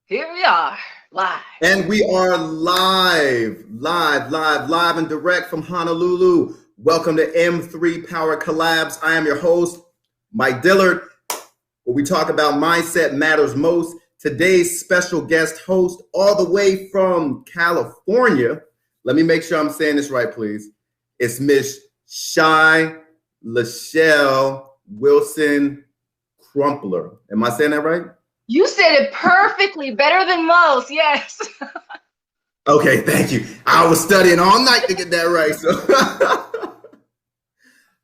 Here we are, live. And we are live and direct from Honolulu. Welcome to M3 Power Collabs. I am your host, Mike Dillard, where we talk about mindset matters most. Today's special guest host, all the way from California. Let me make sure I'm saying this right, please. It's Miss Shai Lachelle Wilson Crumpler. Am I saying that right? You said it perfectly, better than most, yes. Okay, thank you. I was studying all night to get that right, so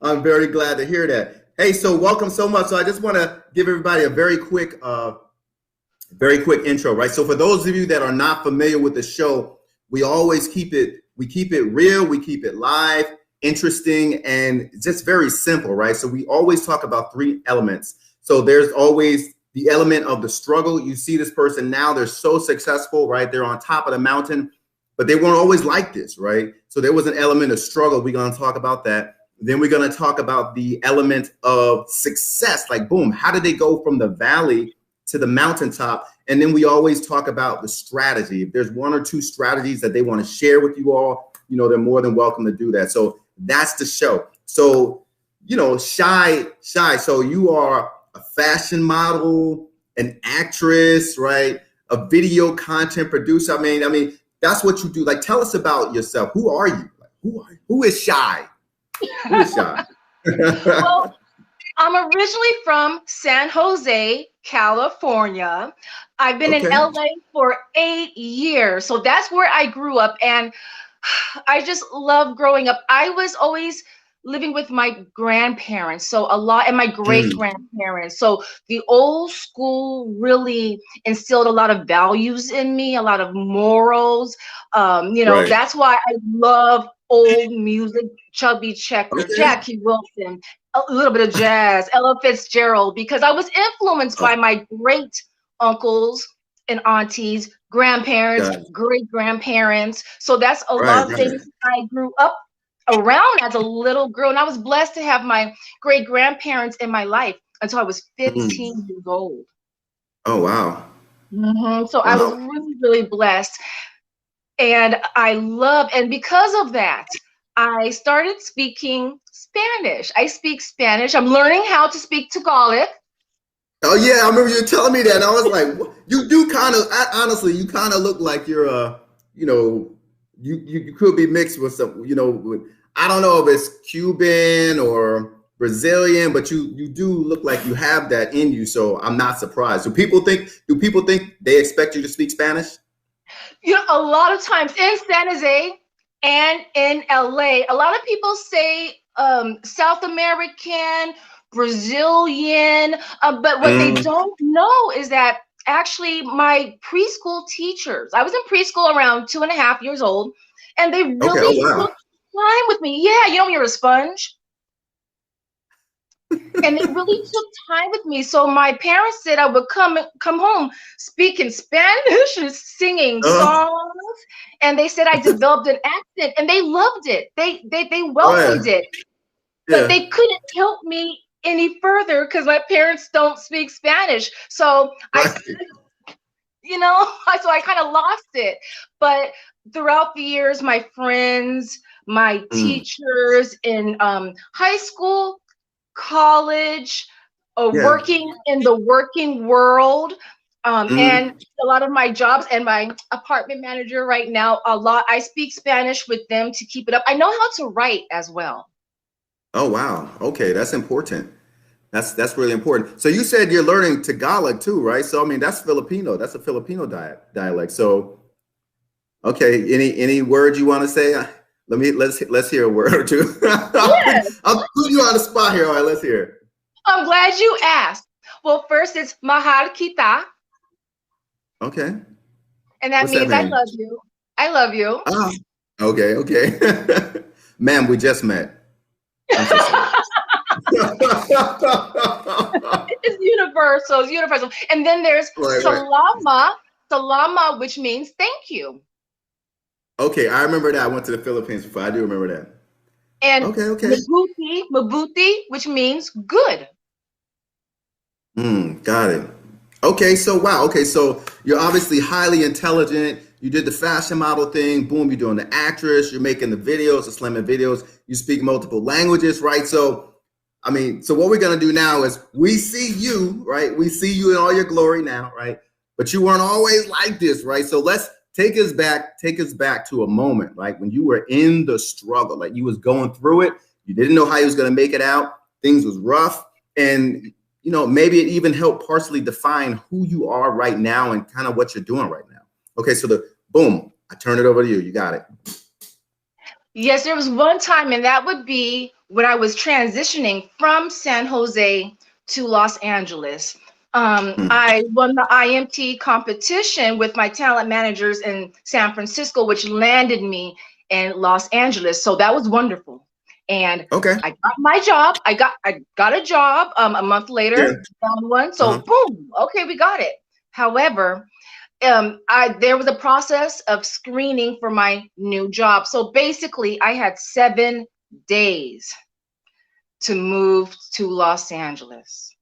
I'm very glad to hear that. Hey, so welcome so much. So I just want to give everybody a very quick intro, right? So for those of you that are not familiar with the show, we always keep it real, we keep it live, interesting, and just very simple, right? So we always talk about three elements. So there's always the element of the struggle. You see this person now, they're so successful, right? They're on top of the mountain, but they weren't always like this, right? So there was an element of struggle. We're going to talk about that. Then we're going to talk about the element of success, like boom, how did they go from the valley to the mountaintop? And then we always talk about the strategy. If there's one or two strategies that they want to share with you all, you know, they're more than welcome to do that. So that's the show. So, you know, Shai, so you are a fashion model, an actress, right? A video content producer. I mean, that's what you do. Like, tell us about yourself. Who are you? Like, who is Shai? Who is Shai? Well, I'm originally from San Jose, California. I've been in LA for 8 years. So that's where I grew up. And I just love growing up. I was always living with my grandparents, so a lot, and my great grandparents. So the old school really instilled a lot of values in me, a lot of morals. Right. That's why I love old music, Chubby Checker, Jackie Wilson, a little bit of jazz, Ella Fitzgerald, because I was influenced by my great uncles and aunties, grandparents, great grandparents. So that's a lot of things I grew up around as a little girl, and I was blessed to have my great grandparents in my life until I was 15 years old. Oh wow! So I was really, really blessed, and and because of that, I started speaking Spanish. I speak Spanish. I'm learning how to speak Tagalog. Oh yeah, I remember you telling me that, and I was like, you do kind of, honestly, you kind of look like you're, you could be mixed with some, I don't know if it's Cuban or Brazilian, but you do look like you have that in you. So I'm not surprised. Do people think they expect you to speak Spanish? A lot of times in San Jose and in LA, a lot of people say South American, Brazilian, but what they don't know is that actually my preschool teachers, I was in preschool around 2.5 years old, and they really took time with me. Yeah, when you're a sponge. And they really took time with me. So my parents said I would come home speaking Spanish and singing songs. And they said I developed an accent, and they loved it. They welcomed it. But they couldn't help me any further because my parents don't speak Spanish. So so I kind of lost it. But throughout the years, my friends, my teachers in high school, college, working in the working world, and a lot of my jobs, and my apartment manager right now, I speak Spanish with them to keep it up. I know how to write as well. Oh wow, okay, that's important. That's really important. So you said you're learning Tagalog too, right? So I mean, that's Filipino. That's a Filipino dialect. So okay, any words you want to say? Let's hear a word or two. Yes. I'll put you on the spot here. All right, let's hear it. I'm glad you asked. Well, first it's mahal kita. Okay. And that means I love you. I love you. Ah, okay. Ma'am, we just met. It's universal. And then there's salama, which means thank you. Okay, I remember that. I went to the Philippines before. I do remember that. And mabuti, which means good. Got it. Okay, so wow. Okay, so you're obviously highly intelligent. You did the fashion model thing. Boom, you're doing the actress. You're making the videos, the slamming videos. You speak multiple languages, right? So, I mean, so what we're gonna do now is we see you, right? We see you in all your glory now, right? But you weren't always like this, right? So let's take us back to a moment, like when you were in the struggle, like you was going through it. You didn't know how you was gonna make it out. Things was rough, and maybe it even helped partially define who you are right now and kind of what you're doing right now. Okay, so boom, I turn it over to you. You got it. Yes, there was one time, and that would be when I was transitioning from San Jose to Los Angeles. I won the IMT competition with my talent managers in San Francisco, which landed me in Los Angeles. So that was wonderful. And okay, I got my job. I got a job a month later, found one. So boom, okay, we got it. However, there was a process of screening for my new job. So basically, I had 7 days to move to Los Angeles.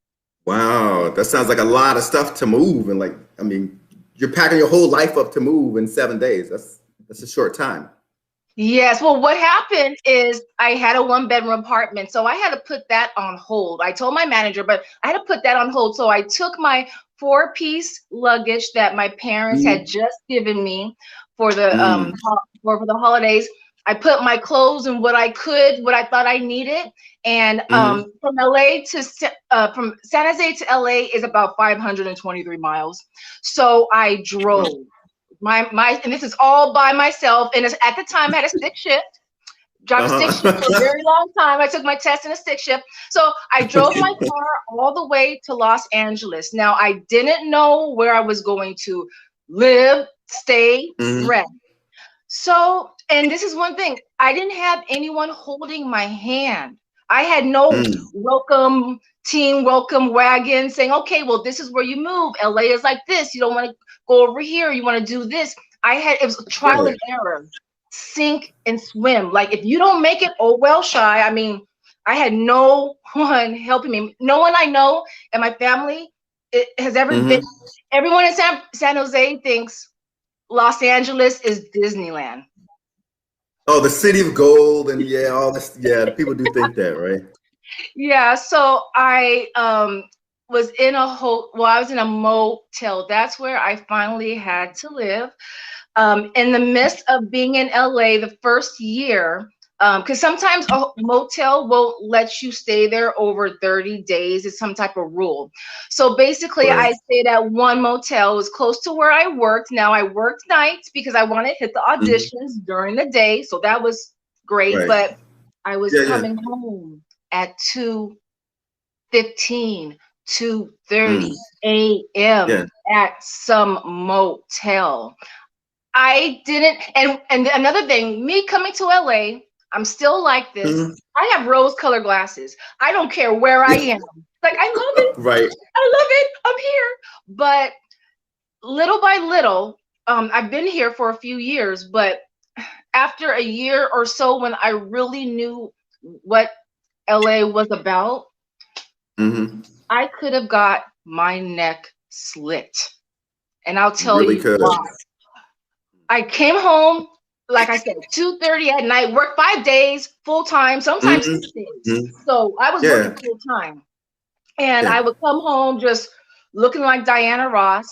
Wow, that sounds like a lot of stuff to move, and I mean, you're packing your whole life up to move in 7 days. That's a short time. Yes. Well, what happened is I had a 1-bedroom apartment, so I had to put that on hold. I told my manager, but I had to put that on hold. So I took my 4-piece luggage that my parents had just given me for the for the holidays. I put my clothes and what I thought I needed, and from San Jose to LA is about 523 miles. So I drove. And this is all by myself. And at the time I had a stick shift, drive a stick shift for a very long time. I took my test in a stick shift. So I drove my car all the way to Los Angeles. Now I didn't know where I was going to live, stay, rent. So, and this is one thing, I didn't have anyone holding my hand. I had no welcome wagon saying, okay, well, this is where you move. LA is like this. You don't want to go over here. You want to do this. It was trial and error, sink and swim. Like, if you don't make it, oh, well, Shai. I mean, I had no one helping me. No one I know in my family has ever been. Everyone in San Jose thinks Los Angeles is Disneyland. Oh, the city of gold, and all this. Yeah, people do think that, right? Yeah. So I was in I was in a motel. That's where I finally had to live. In the midst of being in LA the first year, because sometimes a motel won't let you stay there over 30 days. It's some type of rule. So basically, I stayed at one motel. It was close to where I worked. Now I worked nights because I wanted to hit the auditions during the day. So that was great. But I was coming home at 2:15, 2:30 a.m. at some motel. I didn't, and another thing, me coming to LA, I'm still like this. I have rose-colored glasses. I don't care where I am. Like, I love it. Right. I love it. I'm here. But little by little, I've been here for a few years, but after a year or so, when I really knew what LA was about, I could have got my neck slit. And I'll tell you why. I came home, like I said, 2:30 at night, worked 5 days, full time, sometimes 6 days. So I was working full time. And I would come home just looking like Diana Ross.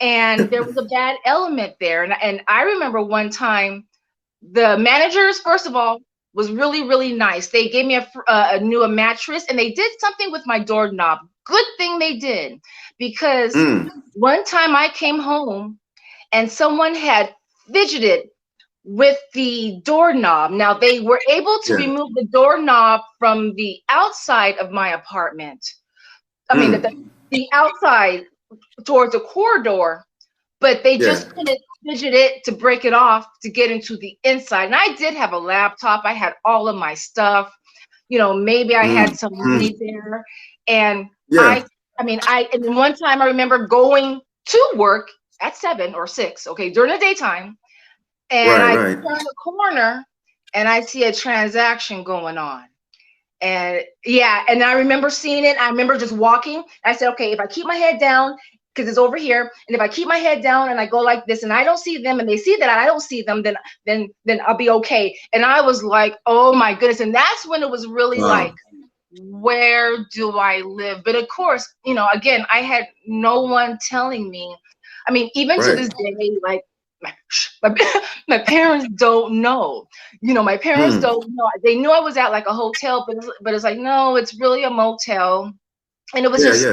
And there was a bad element there. And I remember one time, the managers, first of all, was really, really nice. They gave me a new mattress, and they did something with my doorknob. Good thing they did. Because one time I came home, and someone had fidgeted with the doorknob. Now, they were able to remove the doorknob from the outside of my apartment. I mean, the outside towards the corridor, but they just couldn't fidget it to break it off to get into the inside. And I did have a laptop. I had all of my stuff. Maybe I had some money there. And and one time I remember going to work at 7 or 6, okay, during the daytime. And I turn the corner and I see a transaction going on. And and I remember seeing it. I remember just walking. I said, okay, if I keep my head down because it's over here. And if I keep my head down and I go like this and I don't see them and they see that I don't see them, then I'll be okay. And I was like, oh my goodness. And that's when it was really like, where do I live? But of course, you know, again, I had no one telling me. I mean, even to this day, like my parents don't know. You know, my parents don't know. They knew I was at like a hotel, but it's like, no, it's really a motel. And it was just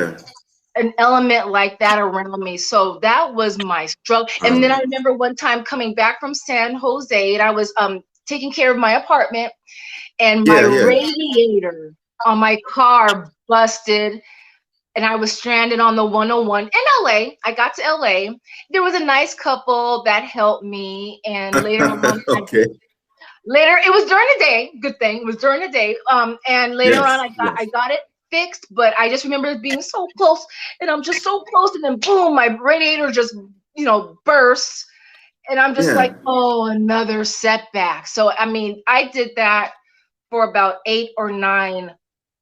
an element like that around me. So that was my struggle. And then I remember one time coming back from San Jose, and I was taking care of my apartment, and my radiator on my car busted, and I was stranded on the 101 in LA. I got to LA. There was a nice couple that helped me, and later on, later it was during the day. Good thing it was during the day. And later on, I got it fixed, but I just remember being so close, and I'm just so close, and then boom, my radiator just, you know, bursts, and I'm just like, oh, another setback. So I mean, I did that for about 8 or 9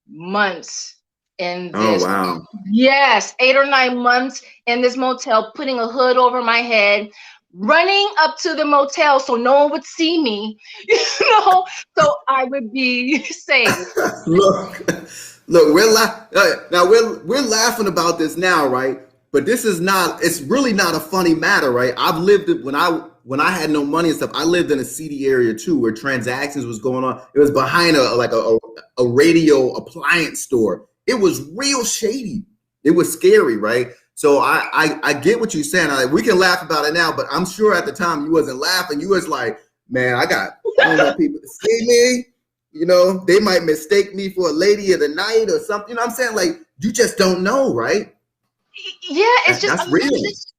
months in this. Oh wow. Yes, 8 or 9 months in this motel, putting a hood over my head, running up to the motel so no one would see me, you know, so I would be safe. Look, we're laughing about this now, right? But this is not, it's really not a funny matter, right? I've lived it when I had no money and stuff. I lived in a seedy area too, where transactions was going on. It was behind a radio appliance store. It was real shady. It was scary, right? So I get what you're saying. We can laugh about it now, but I'm sure at the time you wasn't laughing. You was like, man, I don't want people to see me. You know, they might mistake me for a lady of the night or something. You know what I'm saying? Like, you just don't know, right? Yeah, it's just, that's real.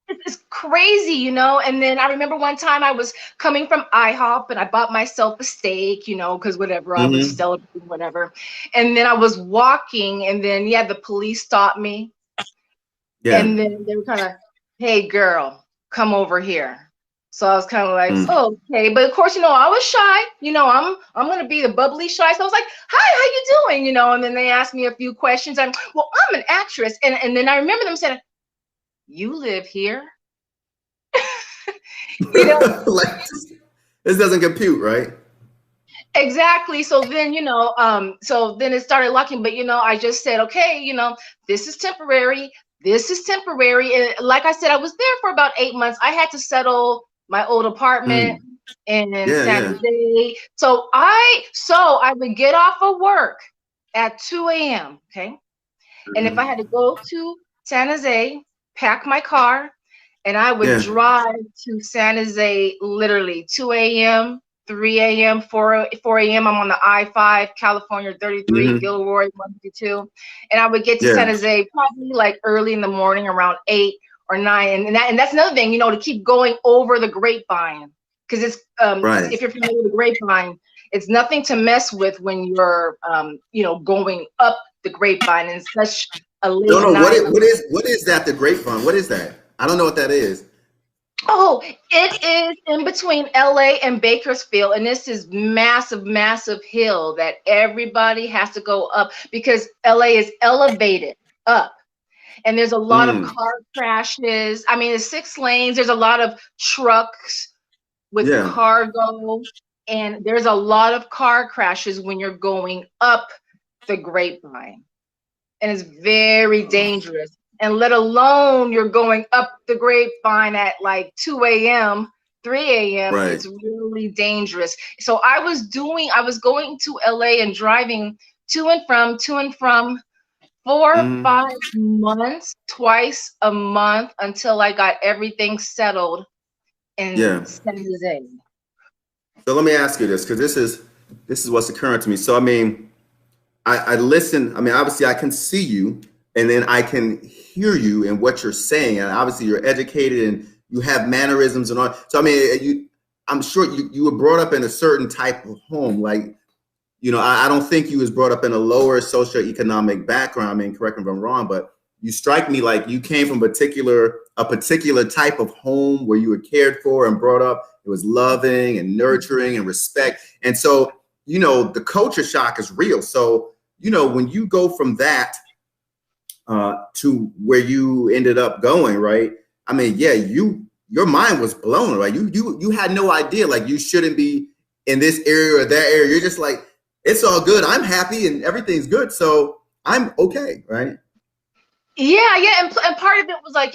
It's crazy, you know. And then I remember one time I was coming from IHOP and I bought myself a steak, you know, because whatever, I was celebrating, whatever. And then I was walking, and then the police stopped me. Yeah. And then they were kind of, hey girl, come over here. So I was kind of like, oh, okay. But of course, you know, I was shy. You know, I'm gonna be the bubbly shy. So I was like, hi, how you doing? You know, and then they asked me a few questions. I'm an actress. And then I remember them saying, you live here? You know, like, this doesn't compute, right? Exactly. So then, you know, so then it started locking. But you know, I just said, okay, you know, this is temporary. This is temporary. And like I said, I was there for about 8 months. I had to settle my old apartment in San Jose. So I would get off of work at 2 a.m. Okay. And if I had to go to San Jose, pack my car, and I would drive to San Jose literally 2 a.m., 3 a.m., 4 a.m. I'm on the I-5, California 33, Gilroy 152. And I would get to San Jose probably like early in the morning around 8 or 9. And that's another thing, you know, to keep going over the grapevine. Because it's, if you're familiar with the grapevine, it's nothing to mess with when you're, you know, going up the grapevine in such a late night. What is that, the grapevine? What is that? I don't know what that is. Oh, it is in between LA and Bakersfield, and this is massive, massive hill that everybody has to go up because LA is elevated up, and there's a lot of car crashes. I mean, it's 6 lanes. There's a lot of trucks with cargo, and there's a lot of car crashes when you're going up the grapevine, and it's very dangerous. And let alone you're going up the grapevine at like 2 a.m., 3 a.m. It's really dangerous. So I was going to LA and driving to and from 4 or 5 months, twice a month, until I got everything settled in San Jose. So let me ask you this, because this is what's occurring to me. So I mean, I listen. I mean, obviously I can see you, and then I can hear you and what you're saying. And obviously you're educated and you have mannerisms and all. So, I mean, I'm sure you were brought up in a certain type of home. Like, you know, I don't think you was brought up in a lower socioeconomic background. I mean, correct me if I'm wrong, but you strike me like you came from a particular type of home where you were cared for and brought up. It was loving and nurturing and respect. And so, you know, the culture shock is real. So, you know, when you go from that to where you ended up going, right? I mean, yeah, your mind was blown, right? You had no idea, like, you shouldn't be in this area or that area. You're just like, it's all good. I'm happy and everything's good, so I'm okay, right? Yeah, and part of it was like,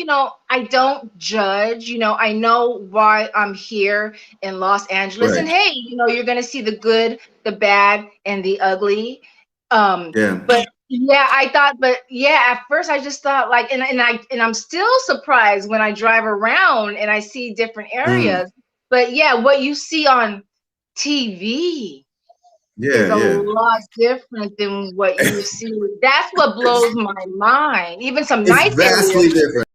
I don't judge. I know why I'm here in Los Angeles, Right. and hey, you're gonna see the good, the bad, and the ugly. Yeah. But yeah, but yeah, at first I just thought like, and I'm still surprised when I drive around and I see different Mm. areas. But yeah, what you see on TV is Yeah, a yeah. lot different than what you see. That's what blows my mind. Even some It's nice vastly areas. different.